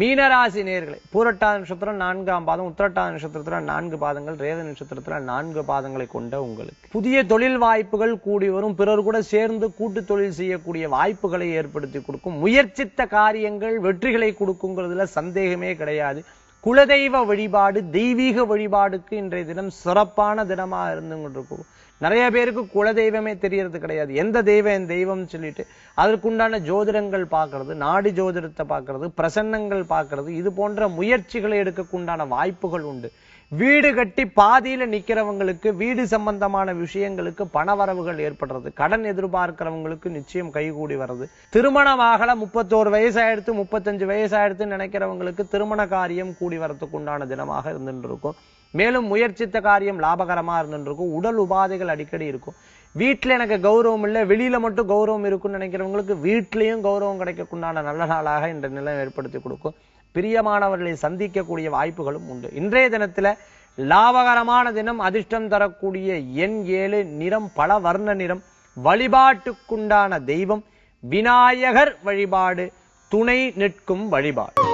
மீனராசி நேயர்களே, பூரட்டாதி நட்சத்திரம் 4ஆம் பாதம், உத்திரட்டாதி நட்சத்திரத்துல 4 பாதங்கள், ரேவதி நட்சத்திரத்துல 4 பாதங்களை கொண்ட உங்களுக்கு புதிய தொழில் வாய்ப்புகள் கூடி வரும். பிறர் கூட சேர்ந்து கூட்டு தொழில் செய்யக்கூடிய வாய்ப்புகளை ஏற்படுத்தி கொடுக்கும். முயற்சித்த காரியங்கள் வெற்றிகளை கொடுக்குங்கிறதுல சந்தேகமே கிடையாது. குலதெய்வ வழிபாடு, தெய்வீக வழிபாடுக்கு இன்றைய தினம் சிறப்பான தினமா இருந்து கொண்டிருக்கும். நிறைய பேருக்கு குலதெய்வமே தெரியறது கிடையாது. எந்த தெய்வம் சொல்லிட்டு அதற்குண்டான ஜோதிடங்கள் பார்க்கறது, நாடி ஜோதிடத்தை பார்க்கறது, பிரசன்னங்கள் பார்க்கறது, இது போன்ற முயற்சிகளை எடுக்கக்குண்டான வாய்ப்புகள் உண்டு. வீடு கட்டி பாதியில நிக்கிறவங்களுக்கு வீடு சம்பந்தமான விஷயங்களுக்கு பணவரவுகள் ஏற்படுறது. கடன் எதிர்பார்க்கிறவங்களுக்கு நிச்சயம் கைகூடி வர்றது. திருமணமாகல 31 வயசாயிடுத்து 35 வயசாயிடுத்துன்னு நினைக்கிறவங்களுக்கு திருமண காரியம் கூடி வரத்துக்கு உண்டான தினமாக இருந்துட்டு இருக்கும். மேலும் முயற்சித்த காரியம் லாபகரமா இருந்துட்டு இருக்கும். உடல் உபாதைகள் அடிக்கடி இருக்கும். வீட்டுல எனக்கு கௌரவம் இல்லை, வெளியில மட்டும் கௌரவம் இருக்குன்னு நினைக்கிறவங்களுக்கு வீட்லயும் கௌரவம் கிடைக்கக்குண்டான நல்ல நாளாக இந்த நிலை ஏற்படுத்தி கொடுக்கும். பிரியமானவர்களை சந்திக்கக்கூடிய வாய்ப்புகளும் உண்டு. இன்றைய தினத்துல லாபகரமான தினம், அதிர்ஷ்டம் தரக்கூடிய எண் 7, நிறம் பல வர்ண நிறம். வழிபாட்டுக்குண்டான தெய்வம் விநாயகர் வழிபாடு, துணை நிற்கும் வழிபாடு.